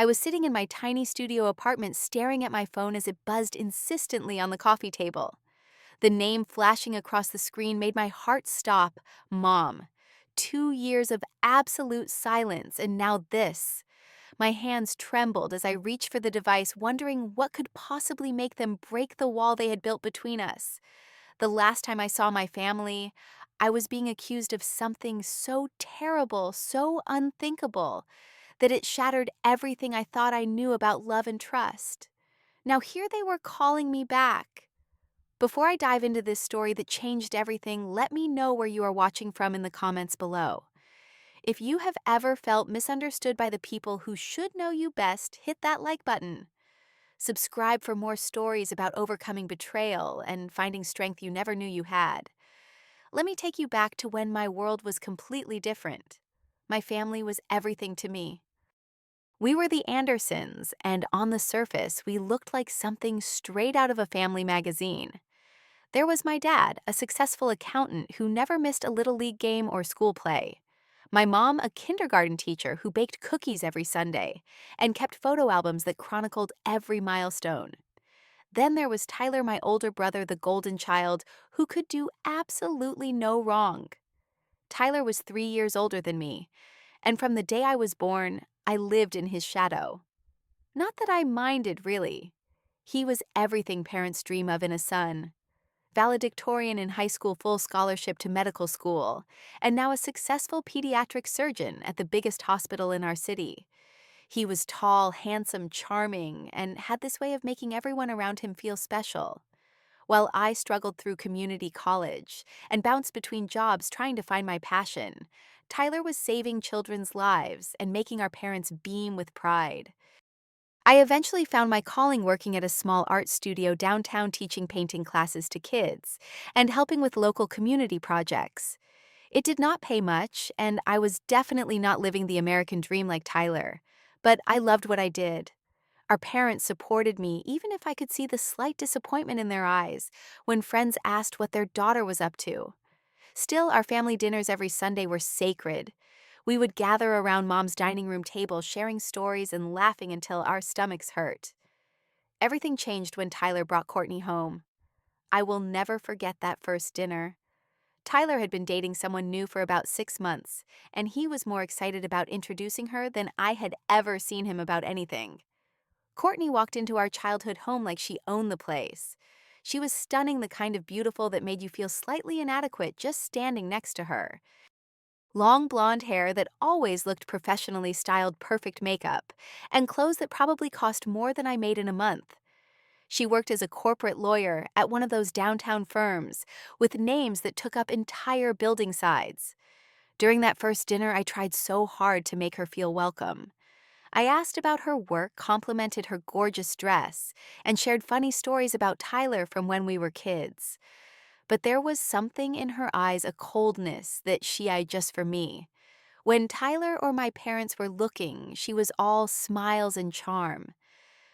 I was sitting in my tiny studio apartment staring at my phone as it buzzed insistently on the coffee table. The name flashing across the screen made my heart stop. Mom. 2 years of absolute silence, and now this. My hands trembled as I reached for the device, wondering what could possibly make them break the wall they had built between us. The last time I saw my family, I was being accused of something so terrible, so unthinkable, that it shattered everything I thought I knew about love and trust. Now here they were calling me back. Before I dive into this story that changed everything, let me know where you are watching from in the comments below. If you have ever felt misunderstood by the people who should know you best, hit that like button. Subscribe for more stories about overcoming betrayal and finding strength you never knew you had. Let me take you back to when my world was completely different. My family was everything to me. We were the Andersons, and on the surface, we looked like something straight out of a family magazine. There was my dad, a successful accountant who never missed a little league game or school play. My mom, a kindergarten teacher who baked cookies every Sunday and kept photo albums that chronicled every milestone. Then there was Tyler, my older brother, the golden child, who could do absolutely no wrong. Tyler was 3 years older than me, and from the day I was born, I lived in his shadow. Not that I minded, really. He was everything parents dream of in a son. Valedictorian in high school, full scholarship to medical school, and now a successful pediatric surgeon at the biggest hospital in our city. He was tall, handsome, charming, and had this way of making everyone around him feel special. While I struggled through community college and bounced between jobs trying to find my passion, Tyler was saving children's lives and making our parents beam with pride. I eventually found my calling working at a small art studio downtown teaching painting classes to kids and helping with local community projects. It did not pay much, and I was definitely not living the American dream like Tyler, but I loved what I did. Our parents supported me even if I could see the slight disappointment in their eyes when friends asked what their daughter was up to. Still, our family dinners every Sunday were sacred. We would gather around Mom's dining room table, sharing stories and laughing until our stomachs hurt. Everything changed when Tyler brought Courtney home. I will never forget that first dinner. Tyler had been dating someone new for about 6 months, and he was more excited about introducing her than I had ever seen him about anything. Courtney walked into our childhood home like she owned the place. She was stunning, the kind of beautiful that made you feel slightly inadequate just standing next to her. Long blonde hair that always looked professionally styled, perfect makeup, and clothes that probably cost more than I made in a month. She worked as a corporate lawyer at one of those downtown firms with names that took up entire building sides. During that first dinner, I tried so hard to make her feel welcome. I asked about her work, complimented her gorgeous dress, and shared funny stories about Tyler from when we were kids. But there was something in her eyes, a coldness that she eyed just for me. When Tyler or my parents were looking, she was all smiles and charm.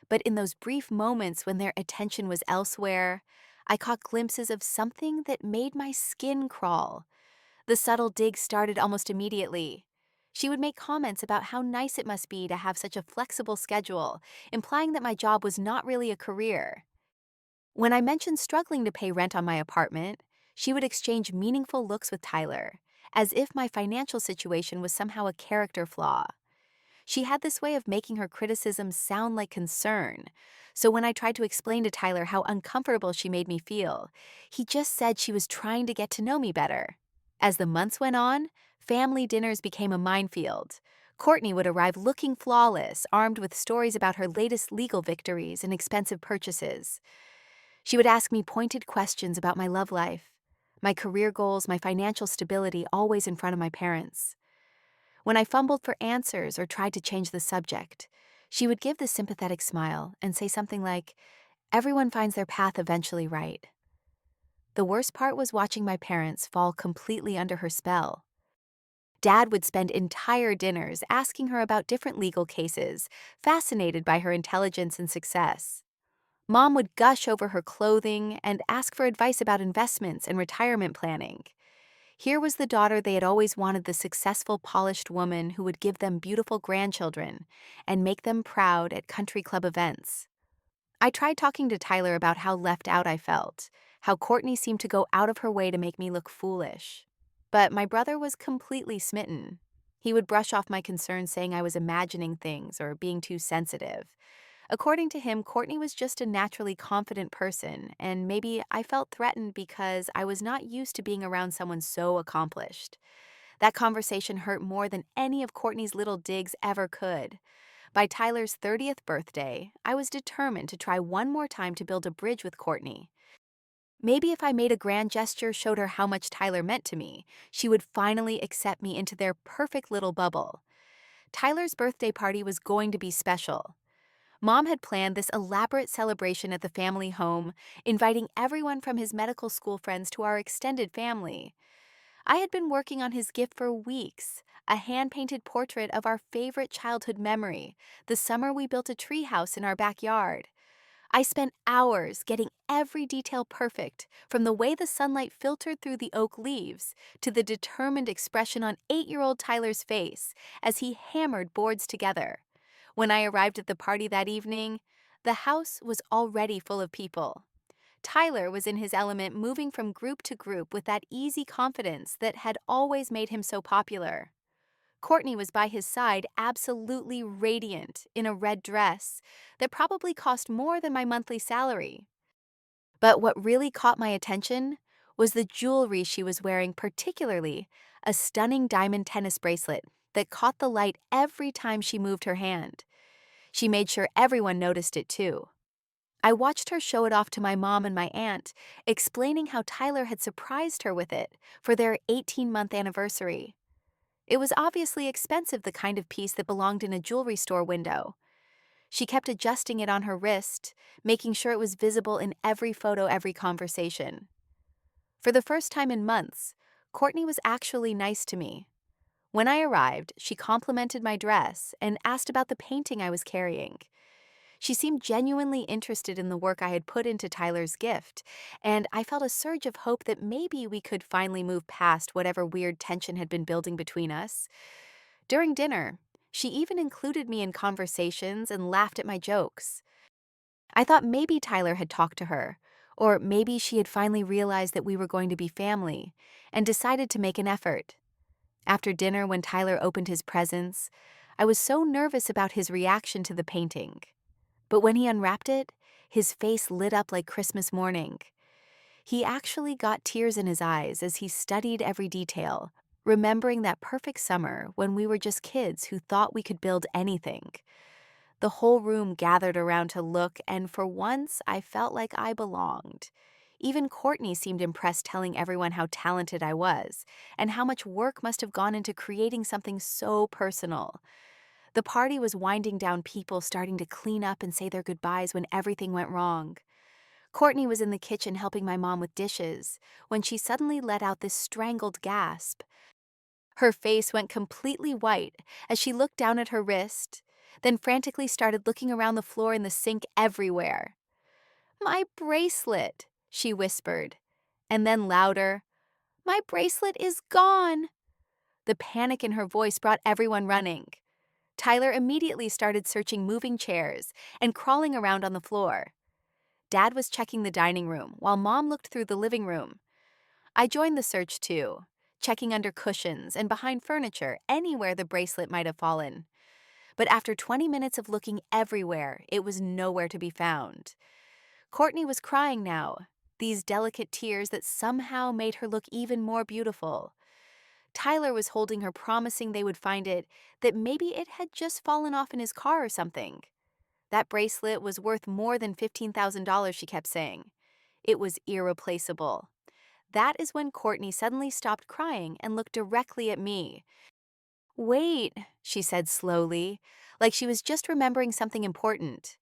But in those brief moments when their attention was elsewhere, I caught glimpses of something that made my skin crawl. The subtle dig started almost immediately. She would make comments about how nice it must be to have such a flexible schedule, implying that my job was not really a career. When I mentioned struggling to pay rent on my apartment, she would exchange meaningful looks with Tyler, as if my financial situation was somehow a character flaw. She had this way of making her criticisms sound like concern, so when I tried to explain to Tyler how uncomfortable she made me feel, he just said she was trying to get to know me better. As the months went on, family dinners became a minefield. Courtney would arrive looking flawless, armed with stories about her latest legal victories and expensive purchases. She would ask me pointed questions about my love life, my career goals, my financial stability, always in front of my parents. When I fumbled for answers or tried to change the subject, she would give the sympathetic smile and say something like, "Everyone finds their path eventually, right?" The worst part was watching my parents fall completely under her spell. Dad would spend entire dinners asking her about different legal cases, fascinated by her intelligence and success. Mom would gush over her clothing and ask for advice about investments and retirement planning. Here was the daughter they had always wanted, the successful, polished woman who would give them beautiful grandchildren and make them proud at country club events. I tried talking to Tyler about how left out I felt, how Courtney seemed to go out of her way to make me look foolish. But my brother was completely smitten. He would brush off my concerns, saying I was imagining things or being too sensitive. According to him, Courtney was just a naturally confident person, and maybe I felt threatened because I was not used to being around someone so accomplished. That conversation hurt more than any of Courtney's little digs ever could. By Tyler's 30th birthday, I was determined to try one more time to build a bridge with Courtney. Maybe if I made a grand gesture, showed her how much Tyler meant to me, she would finally accept me into their perfect little bubble. Tyler's birthday party was going to be special. Mom had planned this elaborate celebration at the family home, inviting everyone from his medical school friends to our extended family. I had been working on his gift for weeks, a hand-painted portrait of our favorite childhood memory, the summer we built a treehouse in our backyard. I spent hours getting every detail perfect, from the way the sunlight filtered through the oak leaves to the determined expression on 8-year-old Tyler's face as he hammered boards together. When I arrived at the party that evening, the house was already full of people. Tyler was in his element, moving from group to group with that easy confidence that had always made him so popular. Courtney was by his side, absolutely radiant, in a red dress that probably cost more than my monthly salary. But what really caught my attention was the jewelry she was wearing, particularly a stunning diamond tennis bracelet that caught the light every time she moved her hand. She made sure everyone noticed it too. I watched her show it off to my mom and my aunt, explaining how Tyler had surprised her with it for their 18-month anniversary. It was obviously expensive, the kind of piece that belonged in a jewelry store window. She kept adjusting it on her wrist, making sure it was visible in every photo, every conversation. For the first time in months, Courtney was actually nice to me. When I arrived, she complimented my dress and asked about the painting I was carrying. She seemed genuinely interested in the work I had put into Tyler's gift, and I felt a surge of hope that maybe we could finally move past whatever weird tension had been building between us. During dinner, she even included me in conversations and laughed at my jokes. I thought maybe Tyler had talked to her, or maybe she had finally realized that we were going to be family, and decided to make an effort. After dinner, when Tyler opened his presents, I was so nervous about his reaction to the painting. But when he unwrapped it, his face lit up like Christmas morning. He actually got tears in his eyes as he studied every detail, remembering that perfect summer when we were just kids who thought we could build anything. The whole room gathered around to look, and for once I felt like I belonged. Even Courtney seemed impressed, telling everyone how talented I was, and how much work must have gone into creating something so personal. The party was winding down, people starting to clean up and say their goodbyes when everything went wrong. Courtney was in the kitchen helping my mom with dishes when she suddenly let out this strangled gasp. Her face went completely white as she looked down at her wrist, then frantically started looking around the floor and the sink everywhere. "My bracelet," she whispered, and then louder, "My bracelet is gone." The panic in her voice brought everyone running. Tyler immediately started searching moving chairs and crawling around on the floor. Dad was checking the dining room while Mom looked through the living room. I joined the search too, checking under cushions and behind furniture, anywhere the bracelet might have fallen. But after 20 minutes of looking everywhere, it was nowhere to be found. Courtney was crying now, these delicate tears that somehow made her look even more beautiful. Tyler was holding her, promising they would find it, that maybe it had just fallen off in his car or something. That bracelet was worth more than $15,000, she kept saying. It was irreplaceable. That is when Courtney suddenly stopped crying and looked directly at me. "Wait," she said slowly, like she was just remembering something important.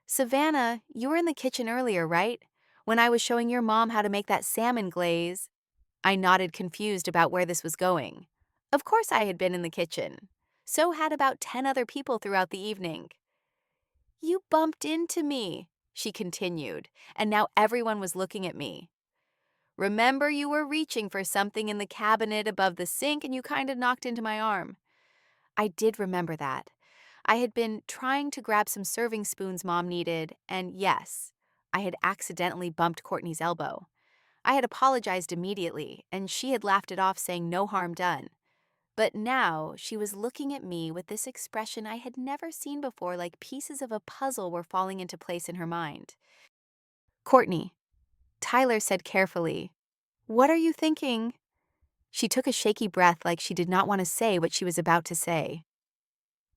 "Savannah, you were in the kitchen earlier, right? When I was showing your mom how to make that salmon glaze." I nodded, confused about where this was going. Of course I had been in the kitchen. So had about 10 other people throughout the evening. "You bumped into me," she continued, and now everyone was looking at me. Remember you were reaching for something in the cabinet above the sink and you kind of knocked into my arm. I did remember that. I had been trying to grab some serving spoons Mom needed, and yes, I had accidentally bumped Courtney's elbow. I had apologized immediately, and she had laughed it off, saying no harm done. But now she was looking at me with this expression I had never seen before, like pieces of a puzzle were falling into place in her mind. Courtney, Tyler said carefully, "What are you thinking?" She took a shaky breath like she did not want to say what she was about to say.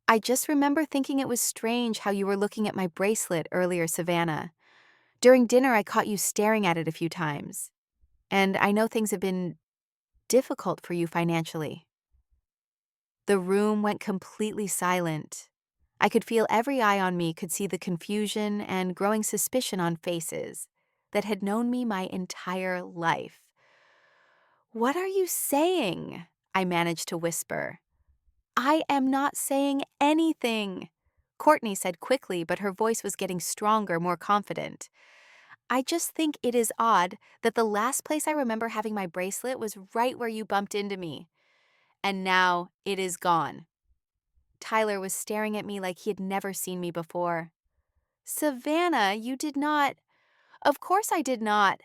"I just remember thinking it was strange how you were looking at my bracelet earlier, Savannah. During dinner, I caught you staring at it a few times. And I know things have been difficult for you financially." The room went completely silent. I could feel every eye on me, could see the confusion and growing suspicion on faces that had known me my entire life. "What are you saying?" I managed to whisper. "I am not saying anything," Courtney said quickly, but her voice was getting stronger, more confident. "I just think it is odd that the last place I remember having my bracelet was right where you bumped into me. And now it is gone." Tyler was staring at me like he had never seen me before. "Savannah, you did not—" "Of course I did not,"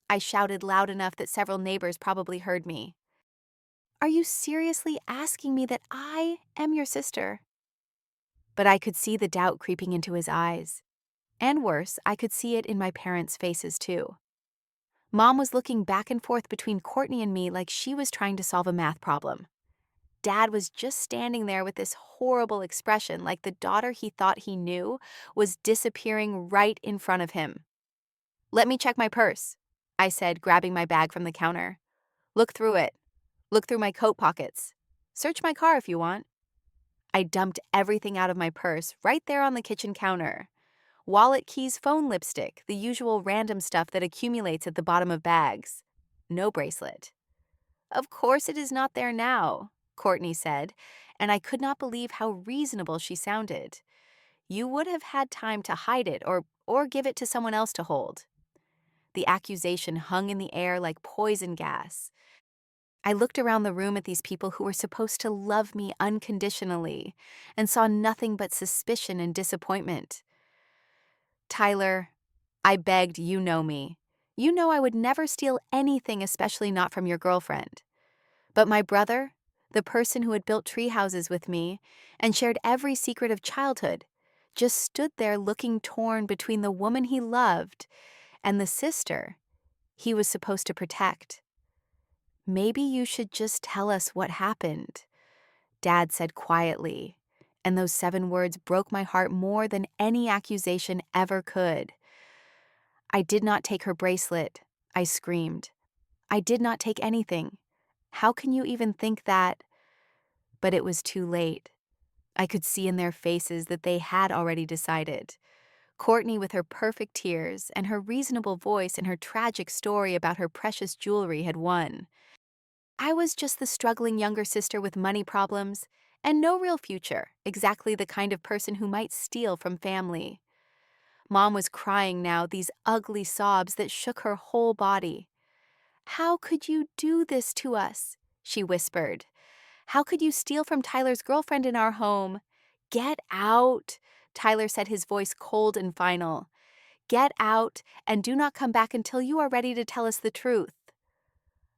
I shouted loud enough that several neighbors probably heard me. "Are you seriously asking me that I am your sister?" But I could see the doubt creeping into his eyes. And worse, I could see it in my parents' faces too. Mom was looking back and forth between Courtney and me like she was trying to solve a math problem. Dad was just standing there with this horrible expression, like the daughter he thought he knew was disappearing right in front of him. "Let me check my purse," I said, grabbing my bag from the counter. "Look through it. Look through my coat pockets. Search my car if you want." I dumped everything out of my purse right there on the kitchen counter. Wallet, keys, phone, lipstick, the usual random stuff that accumulates at the bottom of bags. No bracelet. "Of course it is not there now," Courtney said, and I could not believe how reasonable she sounded. "You would have had time to hide it or give it to someone else to hold." The accusation hung in the air like poison gas. I looked around the room at these people who were supposed to love me unconditionally and saw nothing but suspicion and disappointment. "Tyler, I begged, you know me. You know I would never steal anything, especially not from your girlfriend. But my brother, the person who had built tree houses with me and shared every secret of childhood, just stood there looking torn between the woman he loved and the sister he was supposed to protect. Maybe you should just tell us what happened," Dad said quietly, and those 7 words broke my heart more than any accusation ever could. "I did not take her bracelet," I screamed. "I did not take anything. How can you even think that?" But it was too late. I could see in their faces that they had already decided. Courtney with her perfect tears and her reasonable voice and her tragic story about her precious jewelry had won. I was just the struggling younger sister with money problems and no real future, exactly the kind of person who might steal from family. Mom was crying now, these ugly sobs that shook her whole body. "How could you do this to us?" she whispered. "How could you steal from Tyler's girlfriend in our home?" "Get out," Tyler said, his voice cold and final. "Get out and do not come back until you are ready to tell us the truth."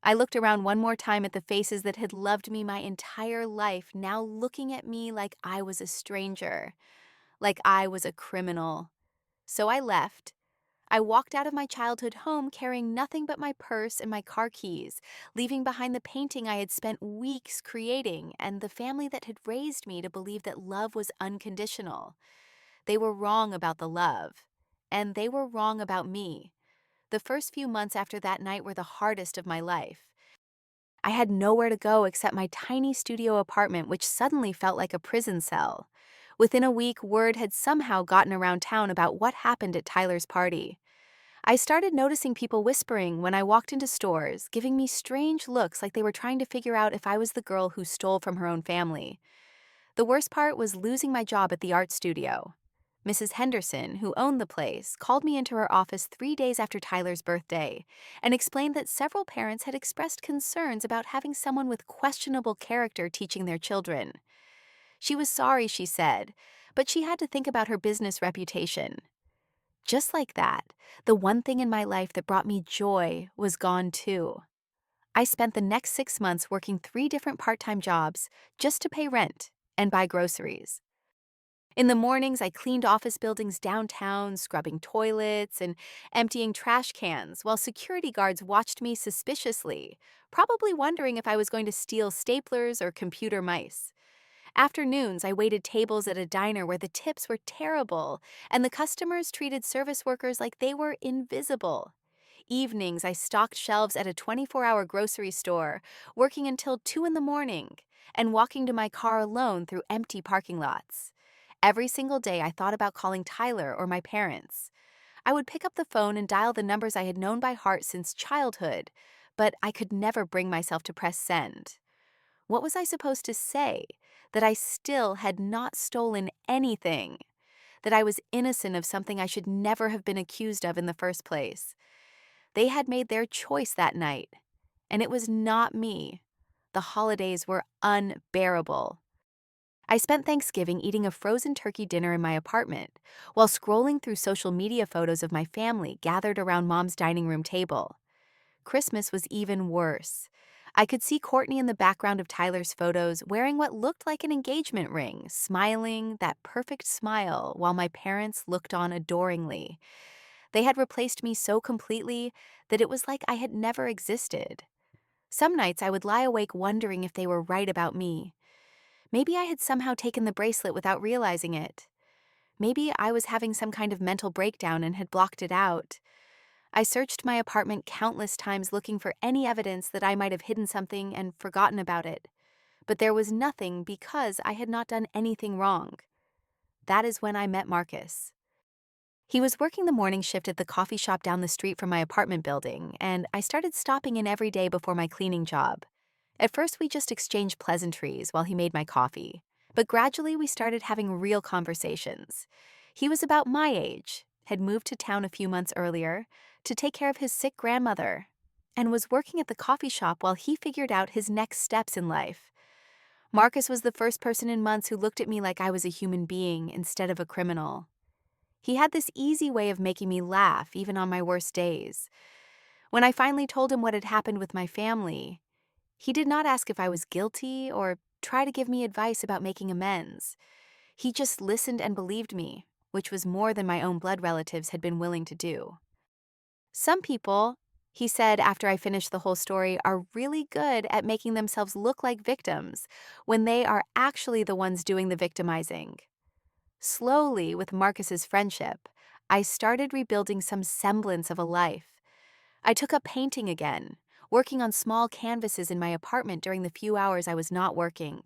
I looked around one more time at the faces that had loved me my entire life, now looking at me like I was a stranger, like I was a criminal. So I left. I walked out of my childhood home carrying nothing but my purse and my car keys, leaving behind the painting I had spent weeks creating and the family that had raised me to believe that love was unconditional. They were wrong about the love, and they were wrong about me. The first few months after that night were the hardest of my life. I had nowhere to go except my tiny studio apartment, which suddenly felt like a prison cell. Within a week, word had somehow gotten around town about what happened at Tyler's party. I started noticing people whispering when I walked into stores, giving me strange looks like they were trying to figure out if I was the girl who stole from her own family. The worst part was losing my job at the art studio. Mrs. Henderson, who owned the place, called me into her office 3 days after Tyler's birthday and explained that several parents had expressed concerns about having someone with questionable character teaching their children. She was sorry, she said, but she had to think about her business reputation. Just like that, the one thing in my life that brought me joy was gone too. I spent the next 6 months working 3 different part-time jobs just to pay rent and buy groceries. In the mornings, I cleaned office buildings downtown, scrubbing toilets and emptying trash cans, while security guards watched me suspiciously, probably wondering if I was going to steal staplers or computer mice. Afternoons, I waited tables at a diner where the tips were terrible, and the customers treated service workers like they were invisible. Evenings, I stocked shelves at a 24-hour grocery store, working until 2 in the morning, and walking to my car alone through empty parking lots. Every single day, I thought about calling Tyler or my parents. I would pick up the phone and dial the numbers I had known by heart since childhood, but I could never bring myself to press send. What was I supposed to say? That I still had not stolen anything? That I was innocent of something I should never have been accused of in the first place? They had made their choice that night, and it was not me. The holidays were unbearable. I spent Thanksgiving eating a frozen turkey dinner in my apartment, while scrolling through social media photos of my family gathered around Mom's dining room table. Christmas was even worse. I could see Courtney in the background of Tyler's photos wearing what looked like an engagement ring, smiling that perfect smile while my parents looked on adoringly. They had replaced me so completely that it was like I had never existed. Some nights I would lie awake wondering if they were right about me. Maybe I had somehow taken the bracelet without realizing it. Maybe I was having some kind of mental breakdown and had blocked it out. I searched my apartment countless times looking for any evidence that I might have hidden something and forgotten about it. But there was nothing because I had not done anything wrong. That is when I met Marcus. He was working the morning shift at the coffee shop down the street from my apartment building, and I started stopping in every day before my cleaning job. At first, we just exchanged pleasantries while he made my coffee, but gradually we started having real conversations. He was about my age, had moved to town a few months earlier to take care of his sick grandmother, and was working at the coffee shop while he figured out his next steps in life. Marcus was the first person in months who looked at me like I was a human being instead of a criminal. He had this easy way of making me laugh even on my worst days. When I finally told him what had happened with my family, he did not ask if I was guilty or try to give me advice about making amends. He just listened and believed me, which was more than my own blood relatives had been willing to do. Some people, he said after I finished the whole story, are really good at making themselves look like victims when they are actually the ones doing the victimizing. Slowly, with Marcus's friendship, I started rebuilding some semblance of a life. I took up painting again, working on small canvases in my apartment during the few hours I was not working.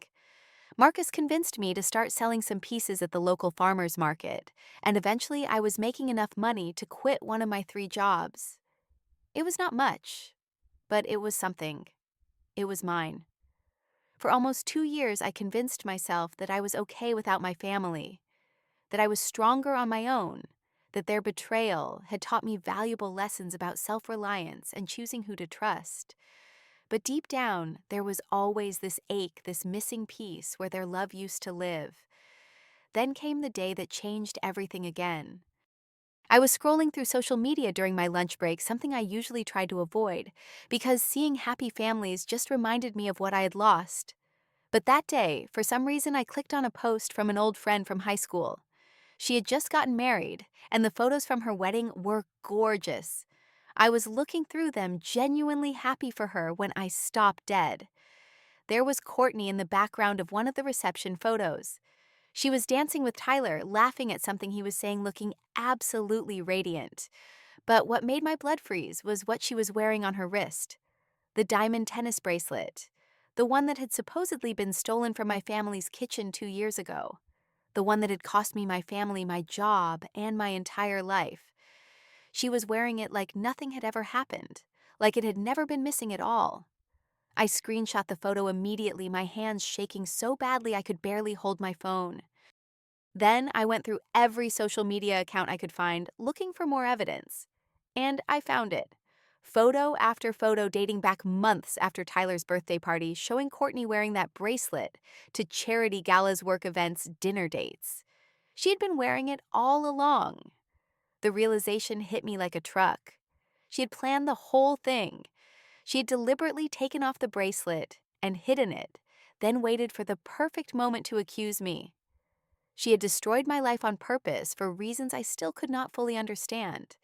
Marcus convinced me to start selling some pieces at the local farmers market, and eventually I was making enough money to quit one of my 3 jobs. It was not much, but it was something. It was mine. For almost 2 years, I convinced myself that I was okay without my family, that I was stronger on my own, that their betrayal had taught me valuable lessons about self-reliance and choosing who to trust. But deep down, there was always this ache, this missing piece where their love used to live. Then came the day that changed everything again. I was scrolling through social media during my lunch break, something I usually tried to avoid, because seeing happy families just reminded me of what I had lost. But that day, for some reason, I clicked on a post from an old friend from high school. She had just gotten married, and the photos from her wedding were gorgeous. I was looking through them, genuinely happy for her, when I stopped dead. There was Courtney in the background of one of the reception photos. She was dancing with Tyler, laughing at something he was saying, looking absolutely radiant. But what made my blood freeze was what she was wearing on her wrist. The diamond tennis bracelet. The one that had supposedly been stolen from my family's kitchen 2 years ago. The one that had cost me my family, my job, and my entire life. She was wearing it like nothing had ever happened, like it had never been missing at all. I screenshot the photo immediately, my hands shaking so badly I could barely hold my phone. Then I went through every social media account I could find looking for more evidence. And I found it. Photo after photo dating back months after Tyler's birthday party showing Courtney wearing that bracelet to charity galas, work events, dinner dates. She had been wearing it all along. The realization hit me like a truck. She had planned the whole thing. She had deliberately taken off the bracelet and hidden it, then waited for the perfect moment to accuse me. She had destroyed my life on purpose for reasons I still could not fully understand.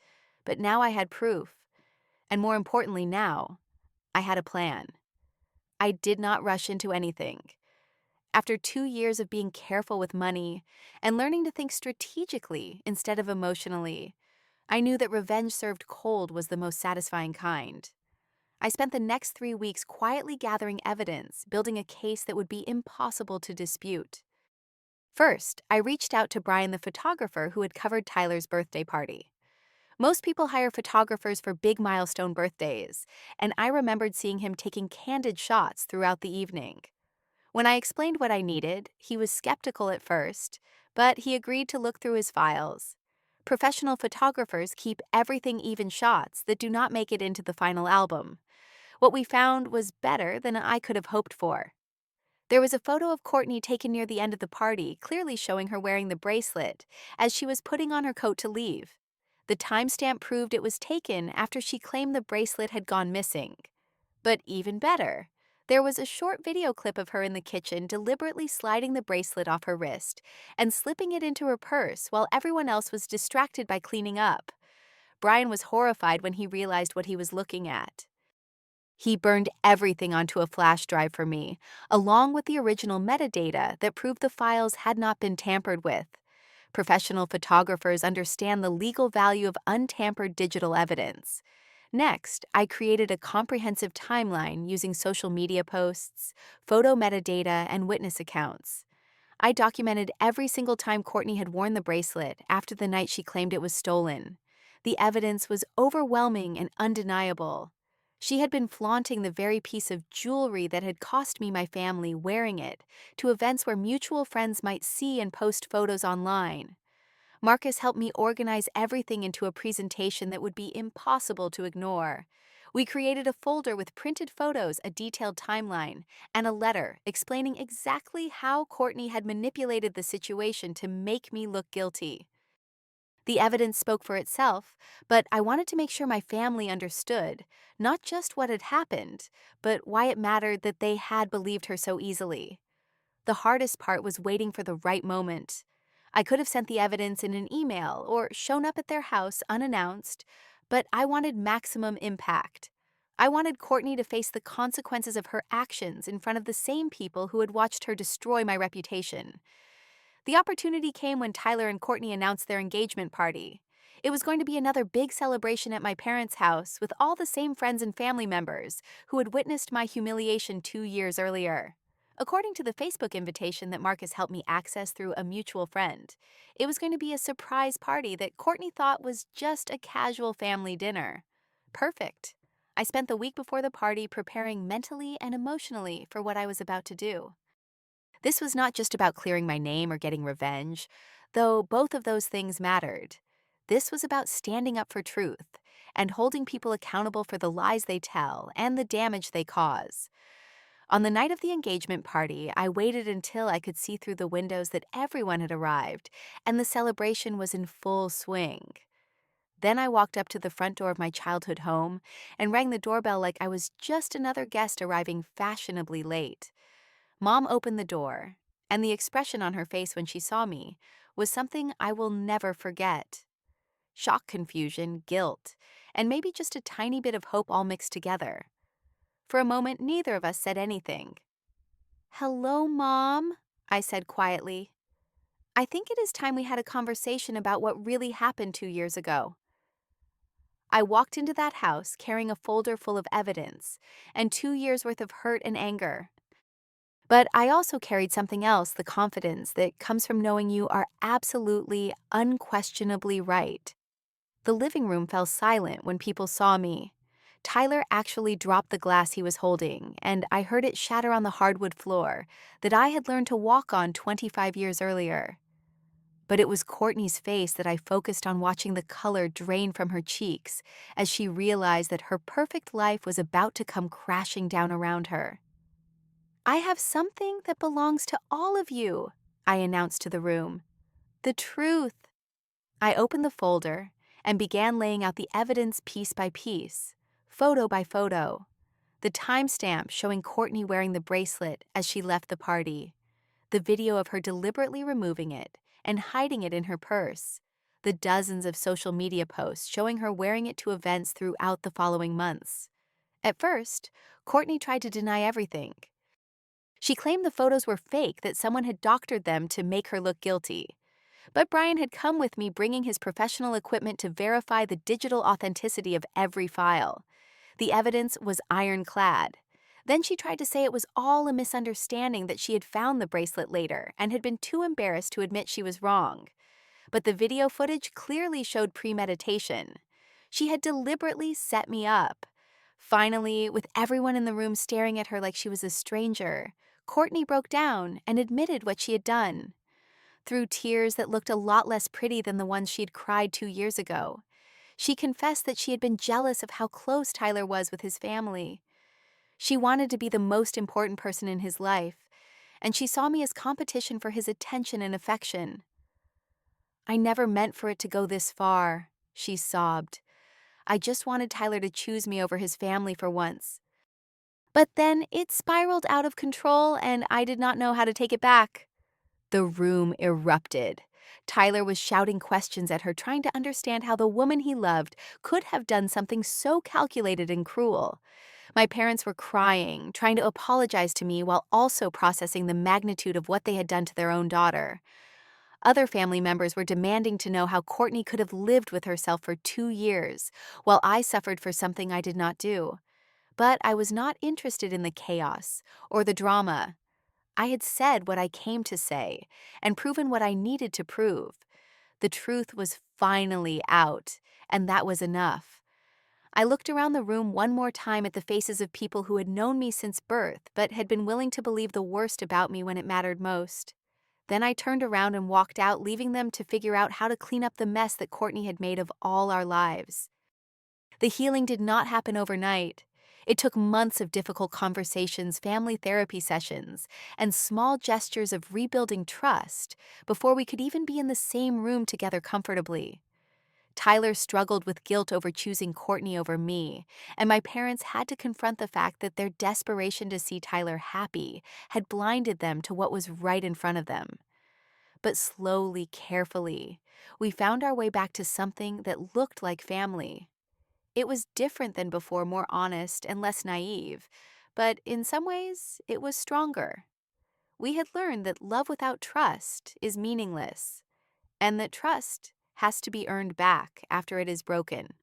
But now I had proof. And more importantly now, I had a plan. I did not rush into anything. After 2 years of being careful with money and learning to think strategically instead of emotionally, I knew that revenge served cold was the most satisfying kind. I spent the next 3 weeks quietly gathering evidence, building a case that would be impossible to dispute. First, I reached out to Brian, the photographer who had covered Tyler's birthday party. Most people hire photographers for big milestone birthdays, and I remembered seeing him taking candid shots throughout the evening. When I explained what I needed, he was skeptical at first, but he agreed to look through his files. Professional photographers keep everything even shots that do not make it into the final album. What we found was better than I could have hoped for. There was a photo of Courtney taken near the end of the party, clearly showing her wearing the bracelet as she was putting on her coat to leave. The timestamp proved it was taken after she claimed the bracelet had gone missing. But even better, there was a short video clip of her in the kitchen deliberately sliding the bracelet off her wrist and slipping it into her purse while everyone else was distracted by cleaning up. Brian was horrified when he realized what he was looking at. He burned everything onto a flash drive for me, along with the original metadata that proved the files had not been tampered with. Professional photographers understand the legal value of untampered digital evidence. Next, I created a comprehensive timeline using social media posts, photo metadata, and witness accounts. I documented every single time Courtney had worn the bracelet after the night she claimed it was stolen. The evidence was overwhelming and undeniable. She had been flaunting the very piece of jewelry that had cost me my family wearing it to events where mutual friends might see and post photos online. Marcus helped me organize everything into a presentation that would be impossible to ignore. We created a folder with printed photos, a detailed timeline, and a letter explaining exactly how Courtney had manipulated the situation to make me look guilty. The evidence spoke for itself, but I wanted to make sure my family understood, not just what had happened, but why it mattered that they had believed her so easily. The hardest part was waiting for the right moment. I could have sent the evidence in an email or shown up at their house unannounced, but I wanted maximum impact. I wanted Courtney to face the consequences of her actions in front of the same people who had watched her destroy my reputation. The opportunity came when Tyler and Courtney announced their engagement party. It was going to be another big celebration at my parents' house with all the same friends and family members who had witnessed my humiliation 2 years earlier. According to the Facebook invitation that Marcus helped me access through a mutual friend, it was going to be a surprise party that Courtney thought was just a casual family dinner. Perfect. I spent the week before the party preparing mentally and emotionally for what I was about to do. This was not just about clearing my name or getting revenge, though both of those things mattered. This was about standing up for truth and holding people accountable for the lies they tell and the damage they cause. On the night of the engagement party, I waited until I could see through the windows that everyone had arrived and the celebration was in full swing. Then I walked up to the front door of my childhood home and rang the doorbell like I was just another guest arriving fashionably late. Mom opened the door, and the expression on her face when she saw me was something I will never forget. Shock, confusion, guilt, and maybe just a tiny bit of hope all mixed together. For a moment, neither of us said anything. "Hello, Mom," I said quietly. "I think it is time we had a conversation about what really happened 2 years ago." I walked into that house carrying a folder full of evidence and 2 years' worth of hurt and anger. But I also carried something else, the confidence that comes from knowing you are absolutely, unquestionably right. The living room fell silent when people saw me. Tyler actually dropped the glass he was holding, and I heard it shatter on the hardwood floor that I had learned to walk on 25 years earlier. But it was Courtney's face that I focused on, watching the color drain from her cheeks as she realized that her perfect life was about to come crashing down around her. "I have something that belongs to all of you," I announced to the room. "The truth." I opened the folder and began laying out the evidence piece by piece, photo by photo. The timestamp showing Courtney wearing the bracelet as she left the party, the video of her deliberately removing it and hiding it in her purse, the dozens of social media posts showing her wearing it to events throughout the following months. At first, Courtney tried to deny everything. She claimed the photos were fake, that someone had doctored them to make her look guilty. But Brian had come with me, bringing his professional equipment to verify the digital authenticity of every file. The evidence was ironclad. Then she tried to say it was all a misunderstanding, that she had found the bracelet later and had been too embarrassed to admit she was wrong. But the video footage clearly showed premeditation. She had deliberately set me up. Finally, with everyone in the room staring at her like she was a stranger, Courtney broke down and admitted what she had done. Through tears that looked a lot less pretty than the ones she'd cried 2 years ago, she confessed that she had been jealous of how close Tyler was with his family. She wanted to be the most important person in his life, and she saw me as competition for his attention and affection. "I never meant for it to go this far," she sobbed. "I just wanted Tyler to choose me over his family for once. But then it spiraled out of control, and I did not know how to take it back." The room erupted. Tyler was shouting questions at her, trying to understand how the woman he loved could have done something so calculated and cruel. My parents were crying, trying to apologize to me while also processing the magnitude of what they had done to their own daughter. Other family members were demanding to know how Courtney could have lived with herself for 2 years, while I suffered for something I did not do. But I was not interested in the chaos or the drama. I had said what I came to say and proven what I needed to prove. The truth was finally out, and that was enough. I looked around the room one more time at the faces of people who had known me since birth but had been willing to believe the worst about me when it mattered most. Then I turned around and walked out, leaving them to figure out how to clean up the mess that Courtney had made of all our lives. The healing did not happen overnight. It took months of difficult conversations, family therapy sessions, and small gestures of rebuilding trust before we could even be in the same room together comfortably. Tyler struggled with guilt over choosing Courtney over me, and my parents had to confront the fact that their desperation to see Tyler happy had blinded them to what was right in front of them. But slowly, carefully, we found our way back to something that looked like family. It was different than before, more honest and less naive, but in some ways, it was stronger. We had learned that love without trust is meaningless, and that trust has to be earned back after it is broken.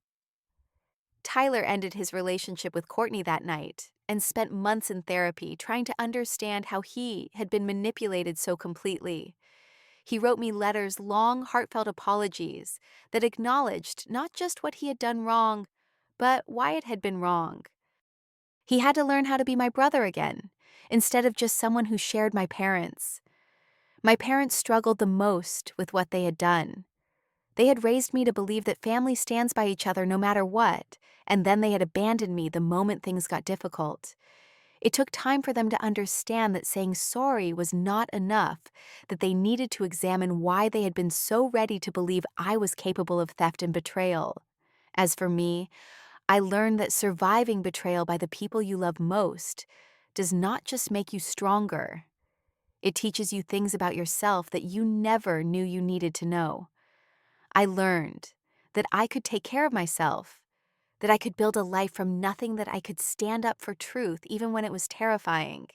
Tyler ended his relationship with Courtney that night and spent months in therapy trying to understand how he had been manipulated so completely. He wrote me letters, long, heartfelt apologies that acknowledged not just what he had done wrong, but why it had been wrong. He had to learn how to be my brother again, instead of just someone who shared my parents. My parents struggled the most with what they had done. They had raised me to believe that family stands by each other no matter what, and then they had abandoned me the moment things got difficult. It took time for them to understand that saying sorry was not enough, that they needed to examine why they had been so ready to believe I was capable of theft and betrayal. As for me, I learned that surviving betrayal by the people you love most does not just make you stronger. It teaches you things about yourself that you never knew you needed to know. I learned that I could take care of myself, that I could build a life from nothing, that I could stand up for truth even when it was terrifying.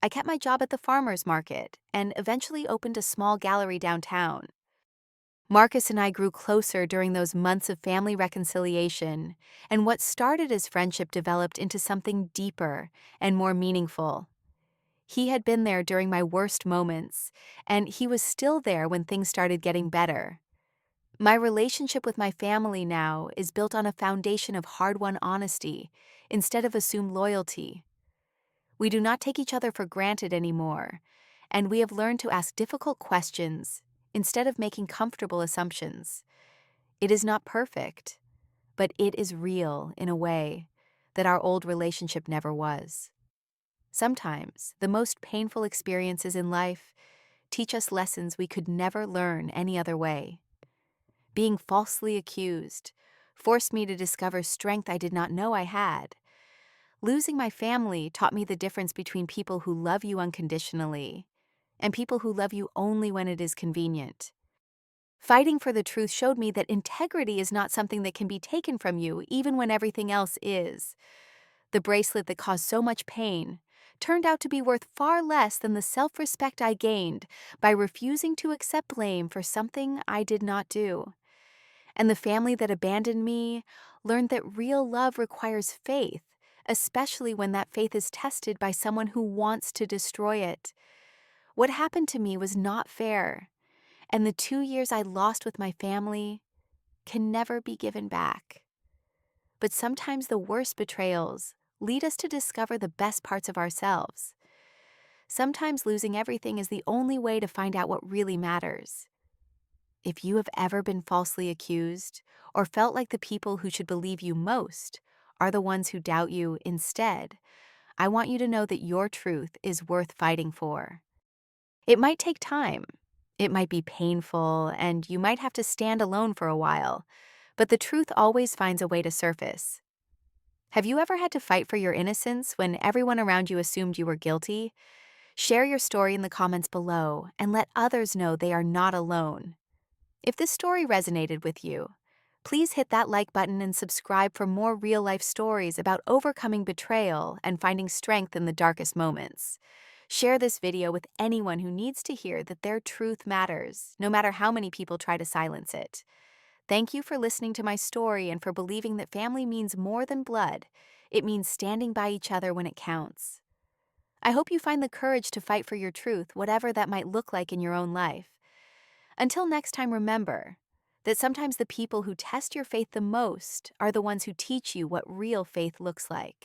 I kept my job at the farmer's market and eventually opened a small gallery downtown. Marcus and I grew closer during those months of family reconciliation, and what started as friendship developed into something deeper and more meaningful. He had been there during my worst moments, and he was still there when things started getting better. My relationship with my family now is built on a foundation of hard-won honesty instead of assumed loyalty. We do not take each other for granted anymore, and we have learned to ask difficult questions, instead of making comfortable assumptions. It is not perfect, but it is real in a way that our old relationship never was. Sometimes, the most painful experiences in life teach us lessons we could never learn any other way. Being falsely accused forced me to discover strength I did not know I had. Losing my family taught me the difference between people who love you unconditionally and people who love you only when it is convenient. Fighting for the truth showed me that integrity is not something that can be taken from you, even when everything else is. The bracelet that caused so much pain turned out to be worth far less than the self-respect I gained by refusing to accept blame for something I did not do. And the family that abandoned me learned that real love requires faith, especially when that faith is tested by someone who wants to destroy it. What happened to me was not fair, and the 2 years I lost with my family can never be given back. But sometimes the worst betrayals lead us to discover the best parts of ourselves. Sometimes losing everything is the only way to find out what really matters. If you have ever been falsely accused or felt like the people who should believe you most are the ones who doubt you instead, I want you to know that your truth is worth fighting for. It might take time. It might be painful, and you might have to stand alone for a while, but the truth always finds a way to surface. Have you ever had to fight for your innocence when everyone around you assumed you were guilty? Share your story in the comments below and let others know they are not alone. If this story resonated with you, please hit that like button and subscribe for more real-life stories about overcoming betrayal and finding strength in the darkest moments. Share this video with anyone who needs to hear that their truth matters, no matter how many people try to silence it. Thank you for listening to my story and for believing that family means more than blood. It means standing by each other when it counts. I hope you find the courage to fight for your truth, whatever that might look like in your own life. Until next time, remember that sometimes the people who test your faith the most are the ones who teach you what real faith looks like.